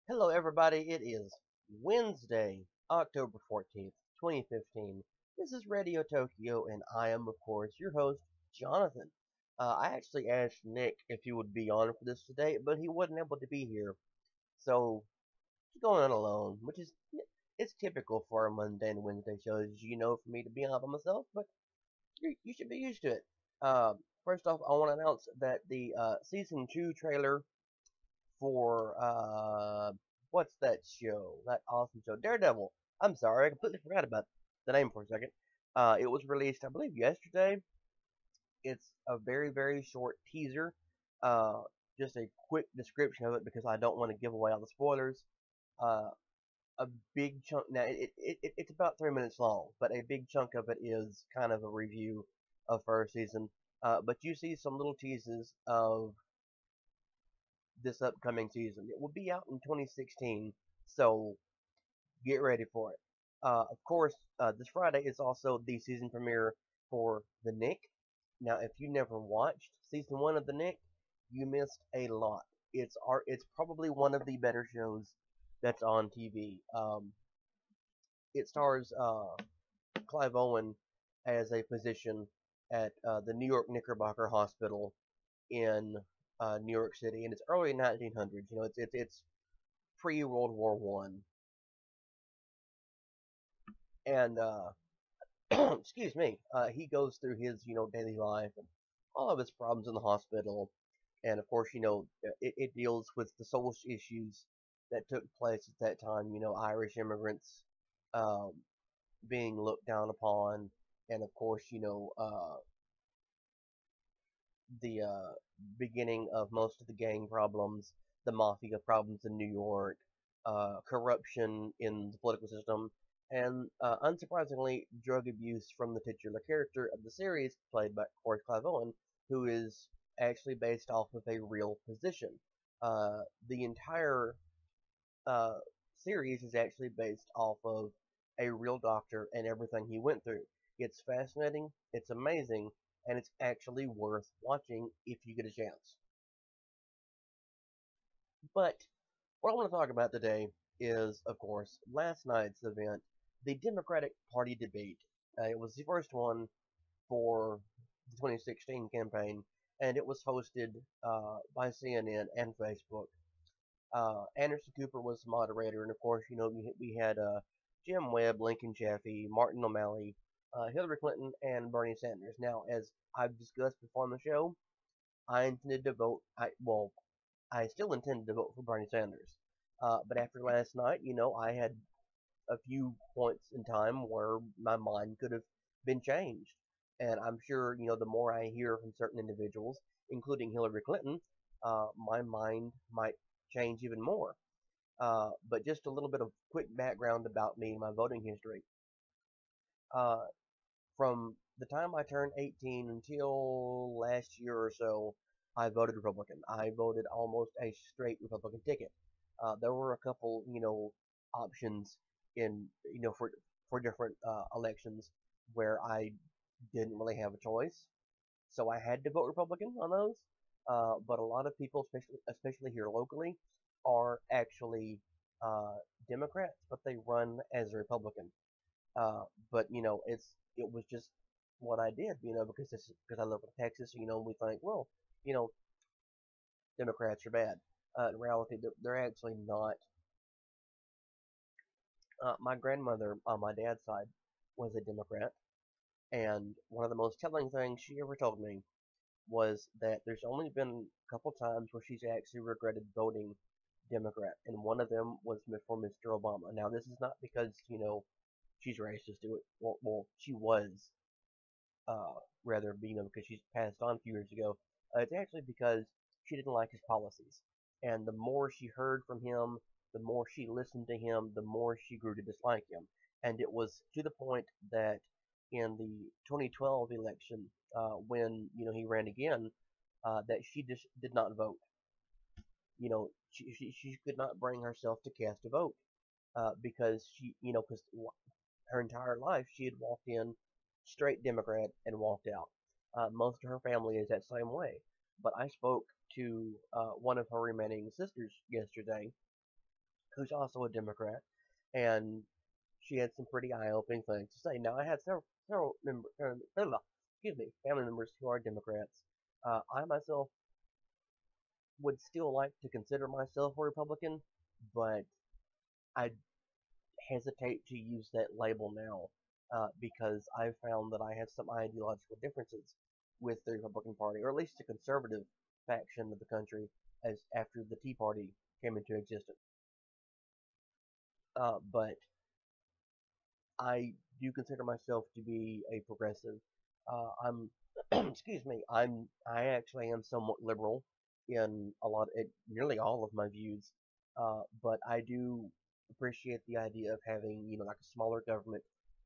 Hello, everybody. It is Wednesday, October 14th, 2015. This is Radio Tokyo, and I am, of course, your host, Jonathan. I actually asked Nick if he would be on for this today, but he wasn't able to be here, so he's going on alone, which is it's typical for a mundane Wednesday show, as you know, for me to be on by myself, but you should be used to it. Uh, First off, I want to announce that the season 2 trailer for what's that show? That awesome show, Daredevil. I'm sorry, I completely forgot about the name for a second. It was released, I believe, yesterday. It's a very short teaser. Uh, just a quick description of it because I don't want to give away all the spoilers. Uh, a big chunk. Now it's about 3 minutes long, but a big chunk of it is kind of a review of first season. But you see some little teases of this upcoming season. It will be out in 2016, so get ready for it. Of course, this Friday is also the season premiere for The Nick. Now, if you never watched season 1 of The Nick, you missed a lot. It's probably one of the better shows that's on TV. It stars Clive Owen as a physician at the New York Knickerbocker Hospital in New York City, and it's early 1900s. You know, it's pre World War One, and excuse me, he goes through his daily life and all of his problems in the hospital, and of course it deals with the social issues that took place at that time. Irish immigrants um, being looked down upon, and of course the beginning of most of the gang problems, the mafia problems in New York, corruption in the political system, and unsurprisingly, drug abuse from the titular character of the series, played by Corey Clive Owen, who is actually based off of a real physician. The entire uh, series is actually based off of a real doctor and everything he went through. It's fascinating, it's amazing, and it's actually worth watching if you get a chance. But what I want to talk about today is, of course, last night's event, the Democratic Party debate. It was the first one for the 2016 campaign, and it was hosted by CNN and Facebook. Anderson Cooper was the moderator, and of course, we had Jim Webb, Lincoln Chafee, Martin O'Malley, Hillary Clinton, and Bernie Sanders. Now, as I've discussed before on the show, I intended to vote. I still intended to vote for Bernie Sanders, but after last night, I had a few points in time where my mind could have been changed, and I'm sure the more I hear from certain individuals, including Hillary Clinton, my mind might change even more. But just a little bit of quick background about me and my voting history. Uh, from the time I turned 18 until last year or so, I voted Republican. I voted almost a straight Republican ticket. There were a couple, options in, for different elections where I didn't really have a choice, so I had to vote Republican on those. But a lot of people, especially here locally, are actually uh, Democrats, but they run as a Republican. But it was just what I did, because I live in Texas. We think, well, you know, Democrats are bad. In reality, they're actually not. My grandmother on my dad's side was a Democrat, and one of the most telling things she ever told me was that there's only been a couple times where she's actually regretted voting Democrat, and one of them was for Mr. Obama. Now, this is not because she's racist. Well, she was uh, rather, because she's passed on a few years ago. It's actually because she didn't like his policies, and the more she heard from him, the more she listened to him, the more she grew to dislike him. And it was to the point that in the 2012 election, when he ran again, that she just did not vote. She could not bring herself to cast a vote because because her entire life she had walked in straight Democrat and walked out. Most of her family is that same way. But I spoke to one of her remaining sisters yesterday, who's also a Democrat, and she had some pretty eye-opening things to say. Now, I had several family members who are Democrats. I myself would still like to consider myself a Republican, but I hesitate to use that label now because I've found that I have some ideological differences with the Republican Party, or at least the conservative faction of the country, as after the Tea Party came into existence. But I do consider myself to be a progressive. I'm, excuse me, I actually am somewhat liberal in nearly all of my views, but I do appreciate the idea of having, like a smaller government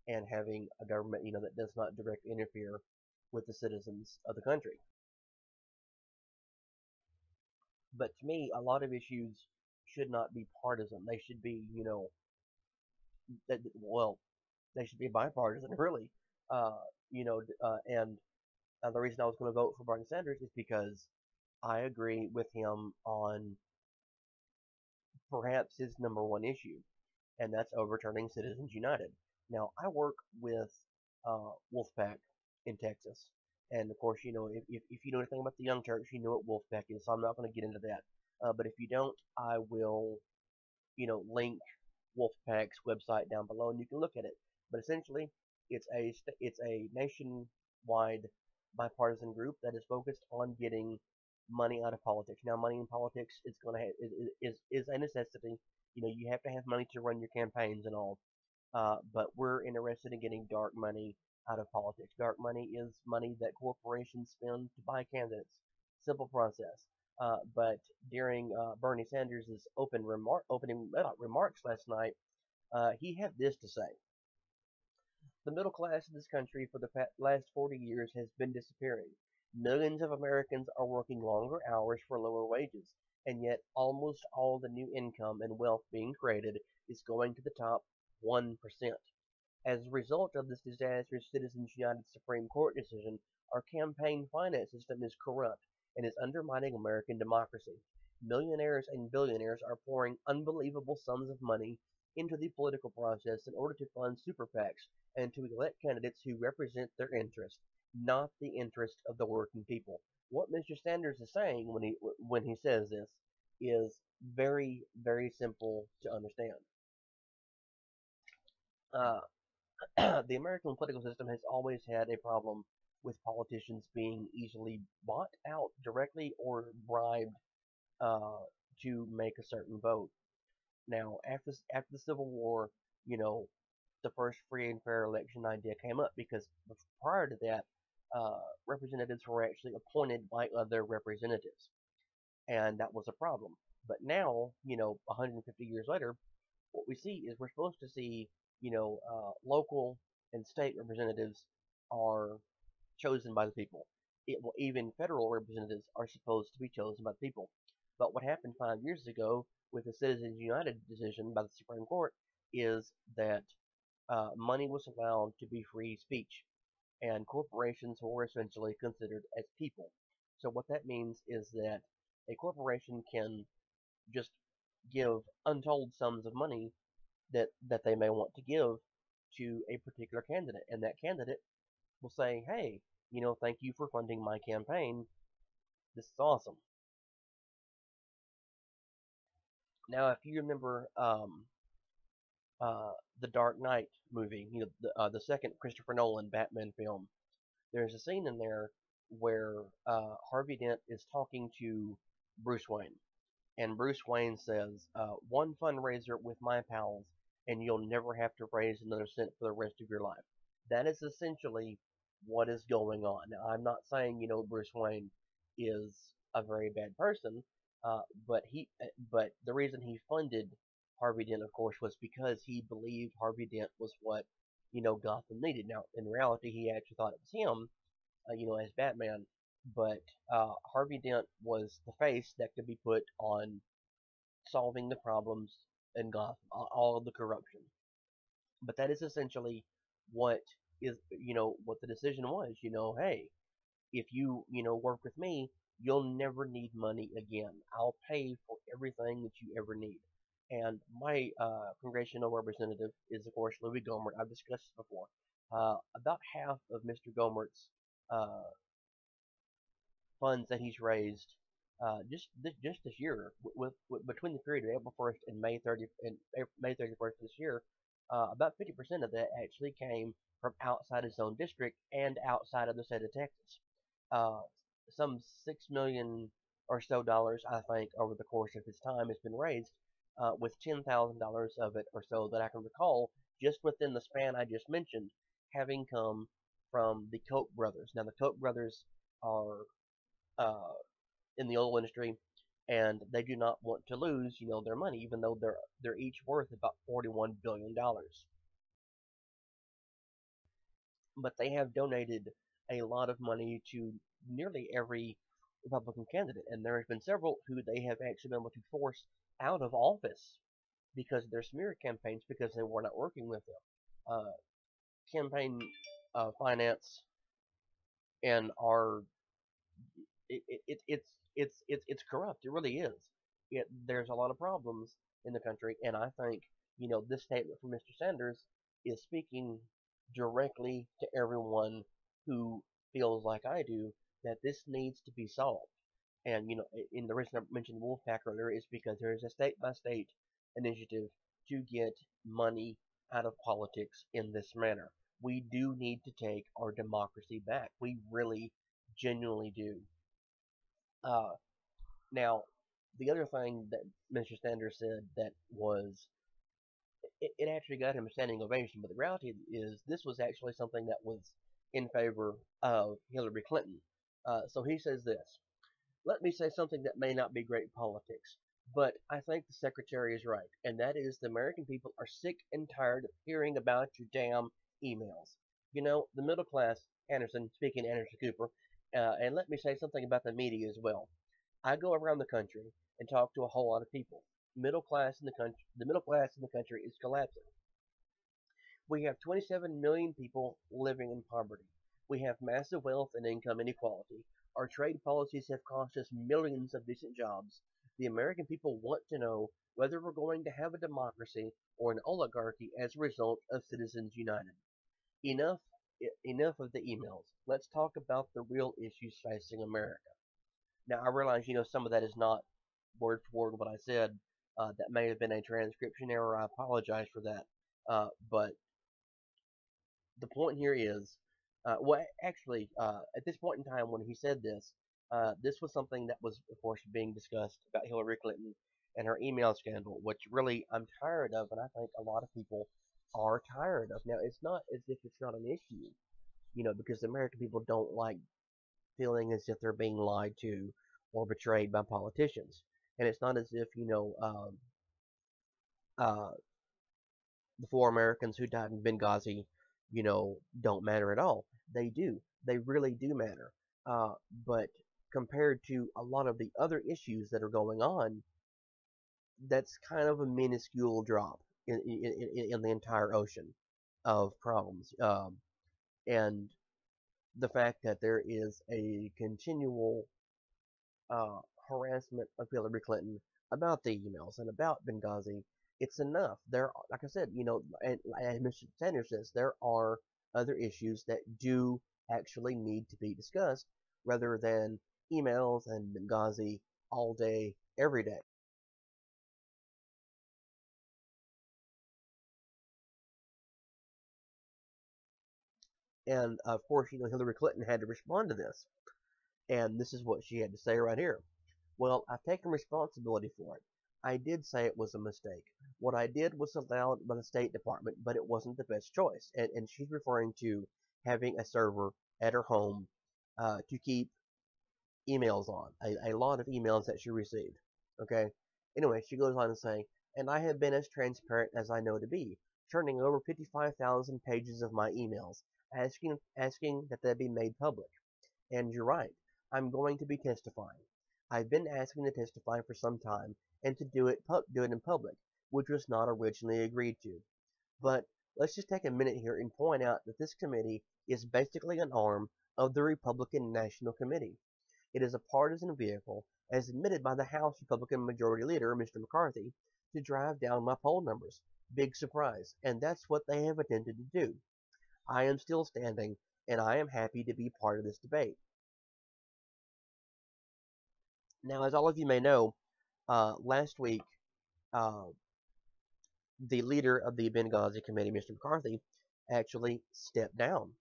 and having a government, that does not directly interfere with the citizens of the country. But to me, a lot of issues should not be partisan. They should be, well, they should be bipartisan, really. And the reason I was going to vote for Bernie Sanders is because I agree with him on perhaps his number one issue, and that's overturning Citizens United. Now, I work with Wolf-PAC in Texas, and of course, if you know anything about the Young Turks, you know what Wolf-PAC is, so I'm not going to get into that. But if you don't, I will, link Wolf-PAC's website down below, and you can look at it. But essentially, it's a nationwide bipartisan group that is focused on getting money out of politics. Now, money in politics is a necessity. You have to have money to run your campaigns and all. But we're interested in getting dark money out of politics. Dark money is money that corporations spend to buy candidates. Simple process. But during Bernie Sanders' opening remarks last night, he had this to say: "The middle class in this country for the last 40 years has been disappearing. Millions of Americans are working longer hours for lower wages, and yet almost all the new income and wealth being created is going to the top 1%. As a result of this disastrous Citizens United Supreme Court decision, our campaign finance system is corrupt and is undermining American democracy. Millionaires and billionaires are pouring unbelievable sums of money into the political process in order to fund super PACs and to elect candidates who represent their interests, not the interest of the working people." What Mr. Sanders is saying when he says this is very, very simple to understand. Uh, the American political system has always had a problem with politicians being easily bought out directly or bribed uh, to make a certain vote. Now, after the Civil War, you know, the first free and fair election idea came up because prior to that, representatives were actually appointed by other representatives, and that was a problem. But now, 150 years later, what we see is we're supposed to see, local and state representatives are chosen by the people. Even federal representatives are supposed to be chosen by the people. But what happened 5 years ago with the Citizens United decision by the Supreme Court is that money was allowed to be free speech, and corporations were essentially considered as people. So what that means is that a corporation can just give untold sums of money that they may want to give to a particular candidate, and that candidate will say, "Hey, thank you for funding my campaign. This is awesome." Now, if you remember the Dark Knight movie, the second Christopher Nolan Batman film, there's a scene in there where Harvey Dent is talking to Bruce Wayne, and Bruce Wayne says, "One fundraiser with my pals, and you'll never have to raise another cent for the rest of your life." That is essentially what is going on. Now, I'm not saying Bruce Wayne is a very bad person, but the reason he funded Harvey Dent, of course, was because he believed Harvey Dent was what Gotham needed. Now, in reality, he actually thought it was him, as Batman. But Harvey Dent was the face that could be put on solving the problems in Gotham, all of the corruption. But that is essentially what what the decision was. Hey, if you work with me, you'll never need money again. I'll pay for everything that you ever need. And my congressional representative is, of course, Louis Gohmert. I've discussed this before. About half of Mr. Gohmert's uh, funds that he's raised just this year, between the period of April 1st and May 31st this year, about 50% of that actually came from outside his own district and outside of the state of Texas. Uh, some $6 million or so dollars, I think, over the course of his time has been raised, with $10,000 of it or so that I can recall, just within the span I just mentioned, having come from the Koch brothers. Now, the Koch brothers are uh, in the oil industry, and they do not want to lose, their money, even though they're each worth about $41 billion. But they have donated a lot of money to nearly every Republican candidate, and there have been several who they have actually been able to force out of office because of their smear campaigns, because they were not working with them. Campaign finance and our it, it, it's corrupt. It really is. There's a lot of problems in the country, and I think this statement from Mr. Sanders is speaking directly to everyone who feels like I do that this needs to be solved. And in the reason I mentioned Wolf-PAC earlier is because there is a state-by-state initiative to get money out of politics in this manner. We do need to take our democracy back. We really, genuinely do. Uh, Now, the other thing that Mr. Sanders said that was it actually got him a standing ovation, but the reality is this was actually something that was in favor of Hillary Clinton. So he says this: "Let me say something that may not be great politics, but I think the secretary is right, and that is the American people are sick and tired of hearing about your damn emails. The middle class, Anderson, speaking to Anderson Cooper, and let me say something about the media as well. I go around the country and talk to a whole lot of people. The middle class in the country is collapsing. We have 27 million people living in poverty. We have massive wealth and income inequality. Our trade policies have cost us millions of decent jobs. The American people want to know whether we're going to have a democracy or an oligarchy as a result of Citizens United. Enough, enough of the emails. Let's talk about the real issues facing America." Now, I realize, some of that is not word for word what I said. That may have been a transcription error. I apologize for that. But the point here is, actually, at this point in time when he said this, this was something that was, of course, being discussed about Hillary Clinton and her email scandal, which really I'm tired of, and I think a lot of people are tired of. Now, it's not as if it's not an issue, because the American people don't like feeling as if they're being lied to or betrayed by politicians. And it's not as if, uh, the four Americans who died in Benghazi, don't matter at all. They do. They really do matter. But compared to a lot of the other issues that are going on, that's kind of a minuscule drop in the entire ocean of problems. And the fact that there is a continual uh, harassment of Hillary Clinton about the emails and about Benghazi, it's enough. Like I said, and Mr. Sanders says, there are other issues that do actually need to be discussed rather than emails and Benghazi all day, every day. And of course, Hillary Clinton had to respond to this. And this is what she had to say right here. "Well, I've taken responsibility for it. I did say it was a mistake. What I did was allowed by the State Department, but it wasn't the best choice." And she's referring to having a server at her home to keep emails on, a lot of emails that she received. Okay? Anyway, she goes on to say, and I have been as transparent as I know to be, turning over 55,000 pages of my emails, asking that they be made public. And you're right, I'm going to be testifying. I've been asking to testify for some time, and to do it in public, which was not originally agreed to. But let's just take a minute here and point out that this committee is basically an arm of the Republican National Committee. It is a partisan vehicle, as admitted by the House Republican Majority Leader, Mr. McCarthy, to drive down my poll numbers. Big surprise, and that's what they have attempted to do. I am still standing, and I am happy to be part of this debate. Now, as all of you may know, last week, uh, the leader of the Benghazi Committee, Mr. McCarthy, actually stepped down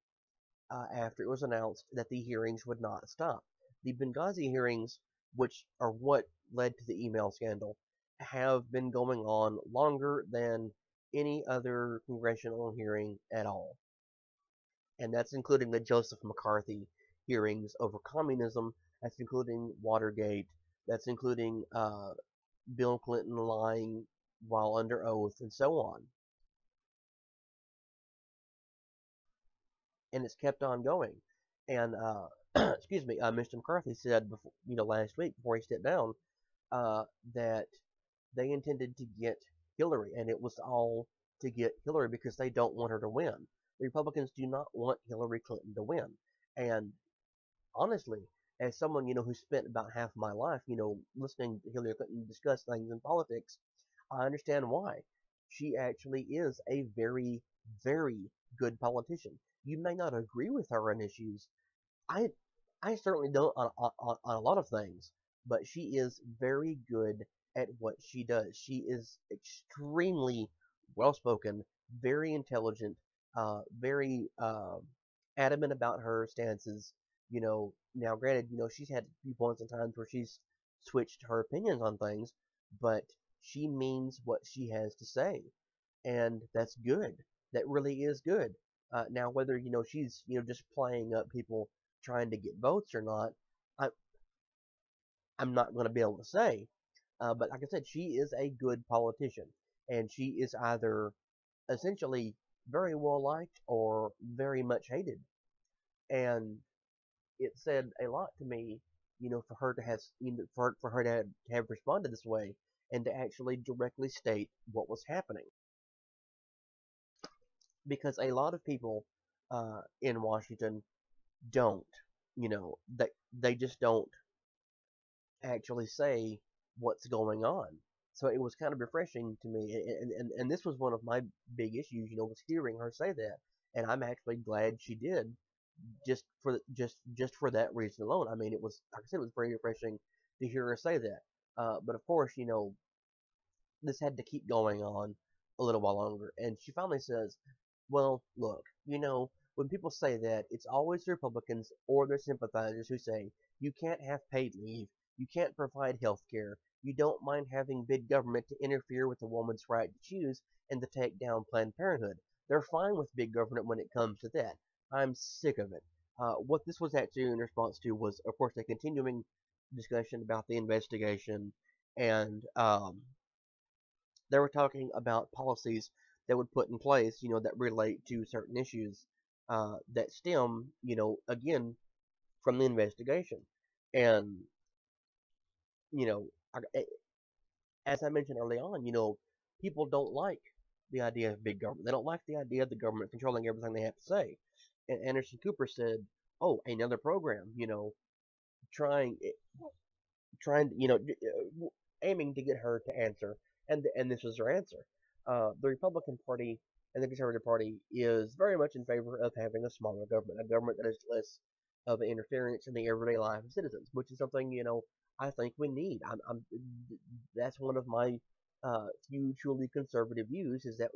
after it was announced that the hearings would not stop. The Benghazi hearings, which are what led to the email scandal, have been going on longer than any other congressional hearing at all. And that's including the Joseph McCarthy hearings over communism, that's including Watergate, that's including Bill Clinton lying while under oath, and so on. And it's kept on going. And excuse me, Mr. McCarthy said before, last week before he stepped down, that they intended to get Hillary, and it was all to get Hillary because they don't want her to win. The Republicans do not want Hillary Clinton to win. And honestly, as someone, who spent about half my life, listening to Hillary Clinton discuss things in politics, I understand why. She actually is a very, very good politician. You may not agree with her on issues. I I certainly don't on a lot of things, but she is very good at what she does. She is extremely well spoken, very intelligent, very adamant about her stances. Now granted, she's had a few points and times where she's switched her opinions on things, but she means what she has to say, and that's good. That really is good. Now, whether she's just playing up people trying to get votes or not, I, I'm not going to be able to say. But like I said, she is a good politician, and she is either essentially very well liked or very much hated. And it said a lot to me, for her to have, for her to have responded this way and to actually directly state what was happening. Because a lot of people in Washington don't, they just don't actually say what's going on. So it was kind of refreshing to me, and this was one of my big issues, was hearing her say that, and I'm actually glad she did, just for that reason alone. I mean, it was, like I said, it was very refreshing to hear her say that. But of course, this had to keep going on a little while longer, and she finally says, "Well, look, when people say that, it's always the Republicans or their sympathizers who say, you can't have paid leave, you can't provide health care, you don't mind having big government to interfere with a woman's right to choose and to take down Planned Parenthood. They're fine with big government when it comes to that. I'm sick of it." What this was actually in response to was, of course, a continuing discussion about the investigation, and they were talking about policies that would put in place, that relate to certain issues that stem, again, from the investigation. And, you know, as I mentioned early on, people don't like the idea of big government. They don't like the idea of the government controlling everything they have to say. And Anderson Cooper said, "Oh, another program, trying, trying, aiming to get her to answer." And this was her answer. The Republican Party and the Conservative Party is very much in favor of having a smaller government, a government that is less of an interference in the everyday life of citizens, which is something I think we need. That's one of my few truly conservative views is that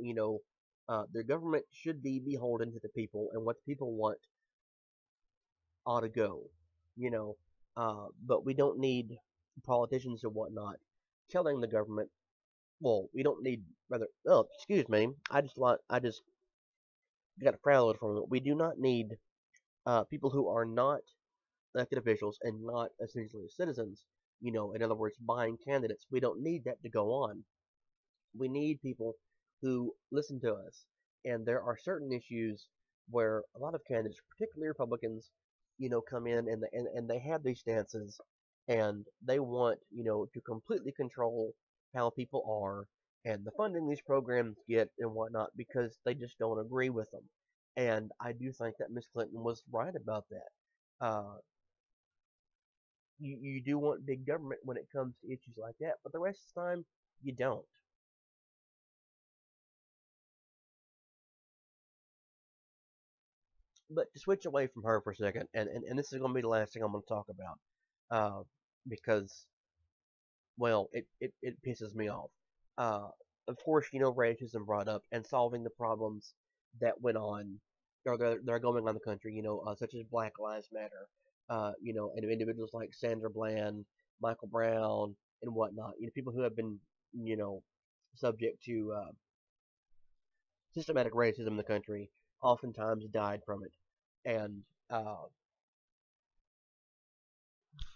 the government should be beholden to the people, and what the people want ought to go. You know, but we don't need politicians or whatnot telling the government. Well, we don't need rather. Oh, excuse me. I just got a frazzled from it. We do not need people who are not elected officials and not essentially citizens. In other words, buying candidates. We don't need that to go on. We need people who listen to us. And there are certain issues where a lot of candidates, particularly Republicans, come in and they have these stances and they want, to completely control how people are and the funding these programs get and whatnot because they just don't agree with them. And I do think that Miss Clinton was right about that. You do want big government when it comes to issues like that, but the rest of the time, you don't. But to switch away from her for a second, and this is going to be the last thing I'm going to talk about, uh, because, well, it pisses me off. Uh, of course, racism brought up and solving the problems that went on, or they're going on in the country, such as Black Lives Matter, and individuals like Sandra Bland, Michael Brown, and whatnot, people who have been, you know, subject to systematic racism in the country, oftentimes died from it. And uh,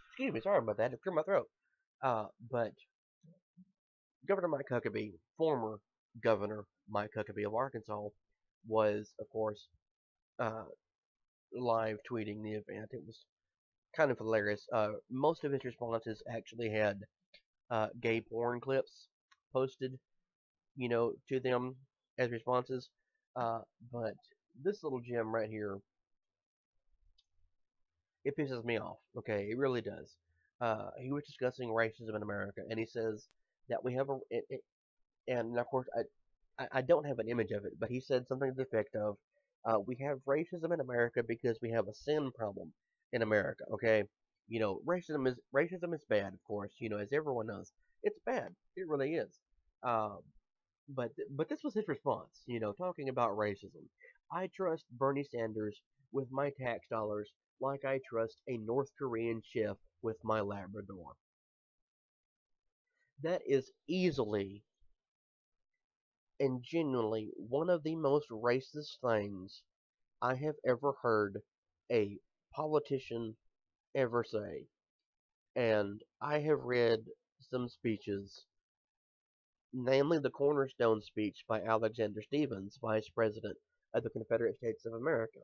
excuse me, sorry about that. It cleared my throat. But Governor Mike Huckabee, former Governor Mike Huckabee of Arkansas, was, of course, uh, live tweeting the event. It was kind of hilarious. Most of his responses actually had gay porn clips posted, to them as responses. Uh, but this little gem right here, it pisses me off. Okay, it really does. He was discussing racism in America, and he says that we have and of course I don't have an image of it, but he said something to the effect of, "We have racism in America because we have a sin problem in America." Okay, racism is bad, of course. As everyone knows, it's bad. It really is. Um, but this was his response. Talking about racism. I trust Bernie Sanders with my tax dollars like I trust a North Korean chef with my Labrador. That is easily and genuinely one of the most racist things I have ever heard a politician ever say. And I have read some speeches, namely the cornerstone speech by Alexander Stephens, Vice President of the Confederate States of America.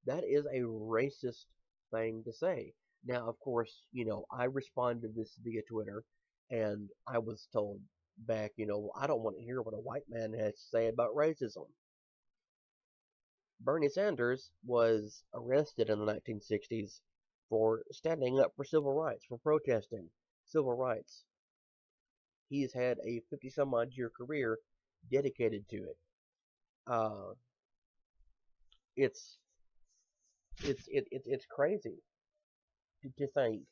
That is a racist thing to say. Now, of course, I responded to this via Twitter, and I was told back, I don't want to hear what a white man has to say about racism. Bernie Sanders was arrested in the 1960s for standing up for civil rights, for protesting civil rights. He's had a 50 some odd year career dedicated to it. Uh, it's it's crazy to think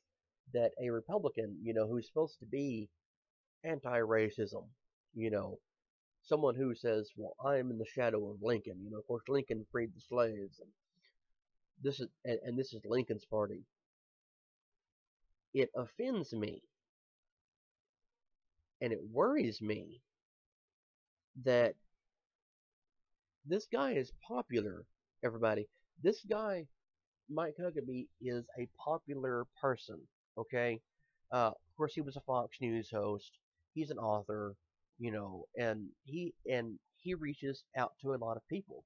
that a Republican, who's supposed to be anti-racism, you know, someone who says, "Well, I'm in the shadow of Lincoln." Of course, Lincoln freed the slaves, and this is Lincoln's party. It offends me and it worries me that this guy is popular. Everybody, this guy Mike Huckabee is a popular person. Okay, of course he was a Fox News host. He's an author, and he reaches out to a lot of people.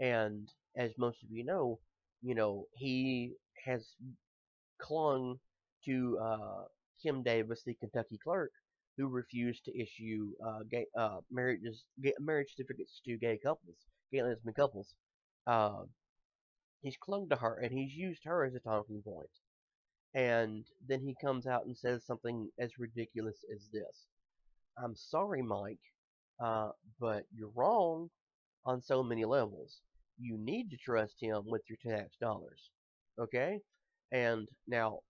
And as most of he has clung to Kim Davis, the Kentucky clerk, who refused to issue marriage certificates to gay and lesbian couples. Uh, he's clung to her, and he's used her as a talking point. And then he comes out and says something as ridiculous as this. I'm sorry, Mike, uh, but you're wrong on so many levels. You need to trust him with your tax dollars. Okay? And now,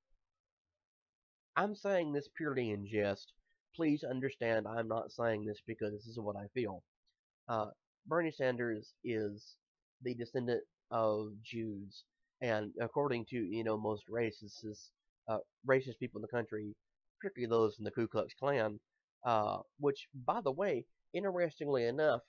I'm saying this purely in jest. Please understand I'm not saying this because this is what I feel. Uh, Bernie Sanders is the descendant of Jews, and according to most racist people in the country, particularly those in the Ku Klux Klan, which, by the way, interestingly enough,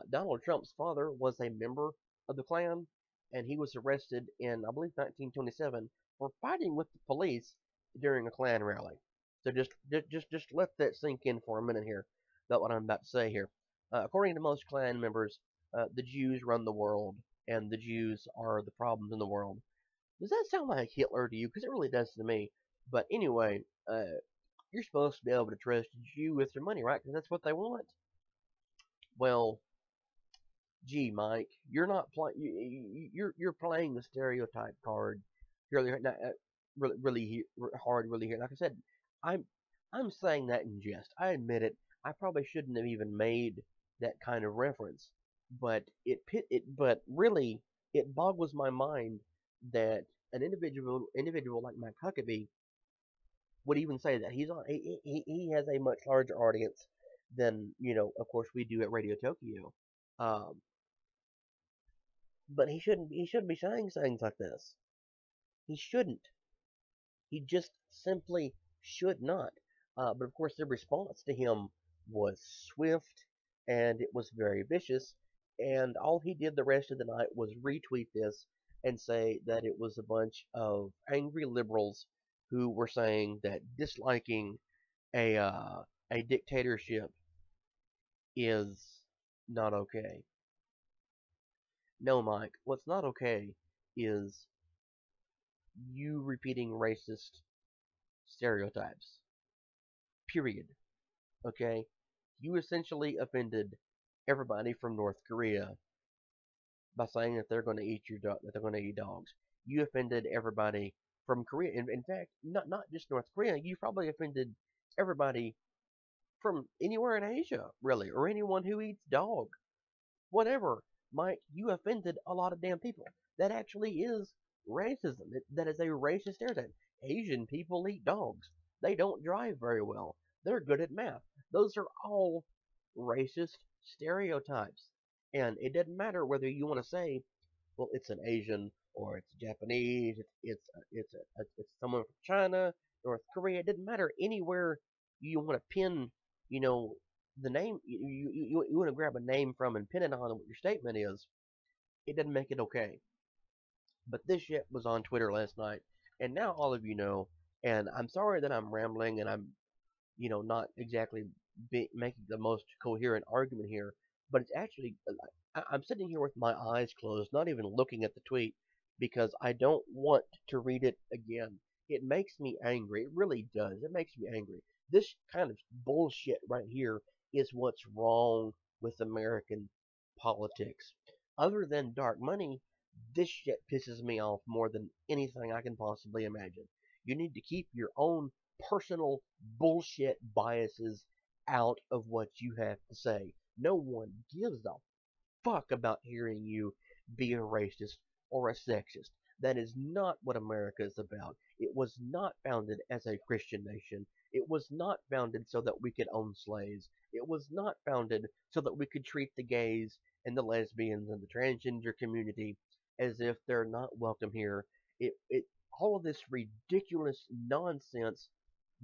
Donald Trump's father was a member of the Klan, and he was arrested in, I believe, 1927 for fighting with the police during a Klan rally. So just let that sink in for a minute here. about what I'm about to say here. According to most Klan members, the Jews run the world, and the Jews are the problems in the world. Does that sound like Hitler to you? Because it really does to me. But anyway, you're supposed to be able to trust a Jew with your money, right? Because that's what they want. Well, gee, Mike, you're not playing. You're playing the stereotype card really, really hard, really here. Like I said, I'm I'm saying that in jest. I admit it. I probably shouldn't have even made that kind of reference, but but really, it boggles my mind that an individual like Mac Huckabee would even say that he has a much larger audience than of course we do at Radio Tokyo. Um, but he shouldn't be saying things like this. He shouldn't. He just simply should not. But of course, the response to him was swift and it was very vicious. And all he did the rest of the night was retweet this and say that it was a bunch of angry liberals who were saying that disliking a dictatorship is not okay. No, Mike, what's not okay is you repeating racist stereotypes. Period. Okay? You essentially offended everybody from North Korea by saying that they're going to eat that they're going to eat dogs. You offended everybody from Korea. In fact, not just North Korea. You probably offended everybody from anywhere in Asia, really, or anyone who eats dog. Whatever, Mike, you offended a lot of damn people. That actually is racism. That is a racist stereotype. Asian people eat dogs. They don't drive very well. They're good at math. Those are all racist stereotypes. And it doesn't matter whether you want to say, well, it's an Asian or it's Japanese, it's someone from China, North Korea. It doesn't matter anywhere you want to pin, you know, the name you want to grab a name from and pin it on what your statement is. It doesn't make it okay. But this shit was on Twitter last night, and now all of you know. And I'm sorry that I'm rambling and I'm not exactly making the most coherent argument here, but it's actually, I'm sitting here with my eyes closed, not even looking at the tweet, because I don't want to read it again. It makes me angry. It really does. It makes me angry. This kind of bullshit right here is what's wrong with American politics. Other than dark money, this shit pisses me off more than anything I can possibly imagine. You need to keep your own personal bullshit biases out of what you have to say. No one gives a fuck about hearing you be a racist or a sexist. That is not what America is about. It was not founded as a Christian nation. It was not founded so that we could own slaves. It was not founded so that we could treat the gays and the lesbians and the transgender community as if they're not welcome here. It all of this ridiculous nonsense,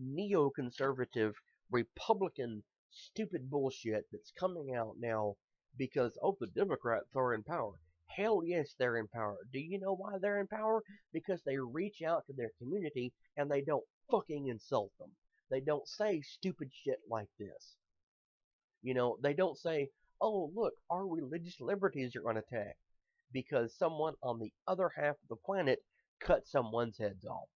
neoconservative, Republican, stupid bullshit that's coming out now because, oh, the Democrats are in power. Hell yes, they're in power. Do you know why they're in power? Because they reach out to their community and they don't fucking insult them. They don't say stupid shit like this. They don't say, oh, look, our religious liberties are on attack because someone on the other half of the planet cut someone's heads off.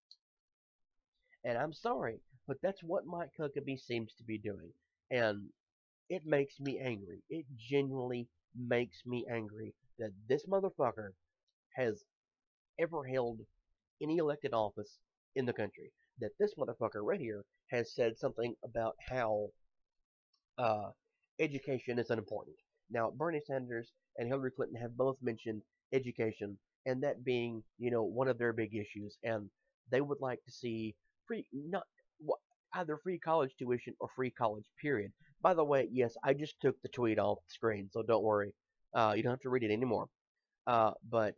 And I'm sorry, but that's what Mike Huckabee seems to be doing. And it makes me angry. It genuinely makes me angry that this motherfucker has ever held any elected office in the country. That this motherfucker right here has said something about how uh, education is unimportant. Now, Bernie Sanders and Hillary Clinton have both mentioned education, and that being, one of their big issues, and they would like to see free, not either free college tuition or free college, period. By the way, yes, I just took the tweet off the screen, so don't worry. You don't have to read it anymore. But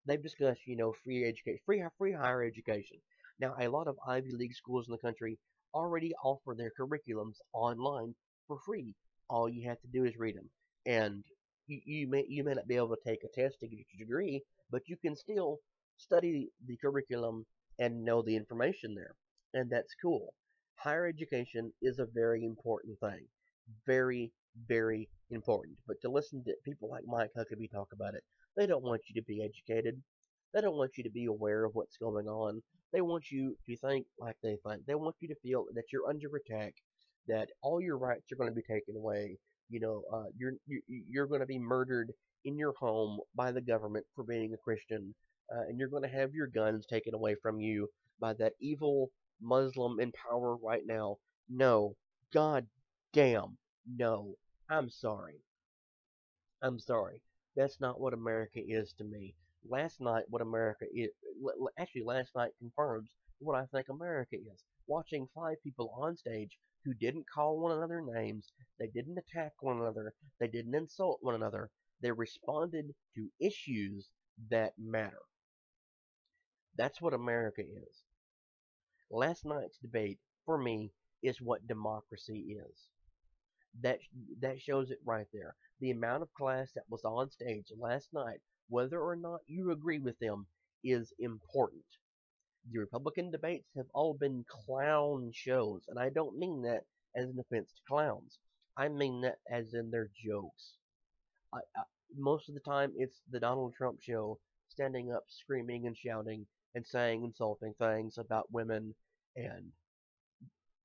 they've discussed, free education, free higher education. Now, a lot of Ivy League schools in the country already offer their curriculums online for free. All you have to do is read them, and you may not be able to take a test to get your degree, but you can still study the curriculum and know the information there, and that's cool. Higher education is a very important thing. Very, very important. But to listen to people like Mike Huckabee talk about it, they don't want you to be educated. They don't want you to be aware of what's going on. They want you to think like they think. They want you to feel that you're under attack, that all your rights are going to be taken away. You're going to be murdered in your home by the government for being a Christian, and you're going to have your guns taken away from you by that evil Muslim in power right now. No, God damn, no. I'm sorry. I'm sorry. That's not what America is to me. Last night, what America is, actually, last night confirms what I think America is. Watching five people on stage who didn't call one another names, they didn't attack one another, they didn't insult one another, they responded to issues that matter. That's what America is. Last night's debate, for me, is what democracy is. That that shows it right there. The amount of class that was on stage last night, whether or not you agree with them, is important. The Republican debates have all been clown shows, and I don't mean that as an offense to clowns. I mean that as in their jokes. I, most of the time, it's the Donald Trump show, standing up, screaming and shouting, and saying insulting things about women and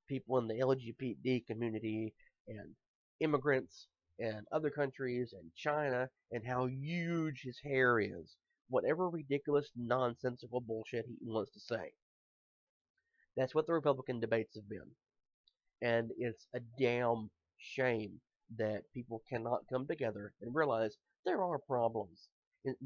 people in the LGBT community and immigrants and other countries and China and how huge his hair is. Whatever ridiculous, nonsensical bullshit he wants to say. That's what the Republican debates have been. And it's a damn shame that people cannot come together and realize there are problems.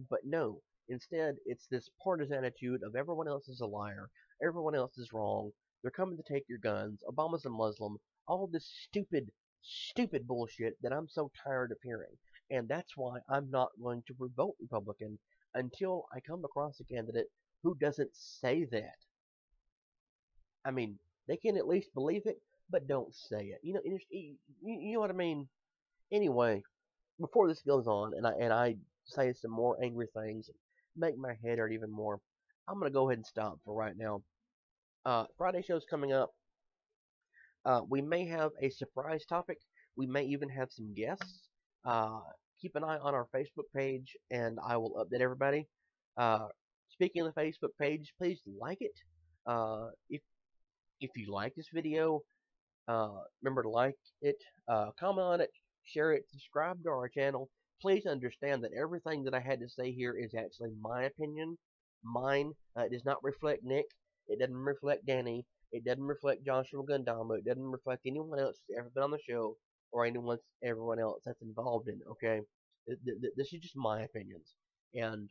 But no, instead, it's this partisan attitude of everyone else is a liar, everyone else is wrong, they're coming to take your guns, Obama's a Muslim, all this stupid, stupid bullshit that I'm so tired of hearing. And that's why I'm not going to vote Republican until I come across a candidate who doesn't say that. I mean, they can at least believe it, but don't say it. You know what I mean. Anyway, before this goes on, and I say some more angry things, and make my head hurt even more, I'm gonna go ahead and stop for right now. Friday show's coming up. We may have a surprise topic. We may even have some guests. Uh, Keep an eye on our Facebook page, and I will update everybody. Uh, Speaking of the Facebook page, please like it. If you like this video, remember to like it, comment on it, share it, subscribe to our channel. Please understand that everything that I had to say here is actually my opinion, mine. It does not reflect Nick. It doesn't reflect Danny. It doesn't reflect Joshua Gundama. It doesn't reflect anyone else that's ever been on the show or everyone else that's involved in it. Okay, this is just my opinions, and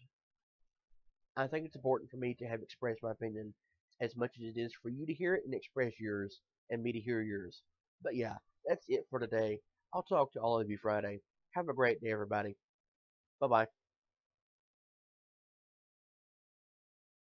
I think it's important for me to have expressed my opinion as much as it is for you to hear it and express yours and me to hear yours. But yeah, that's it for today. I'll talk to all of you Friday. Have a great day, everybody. Bye bye.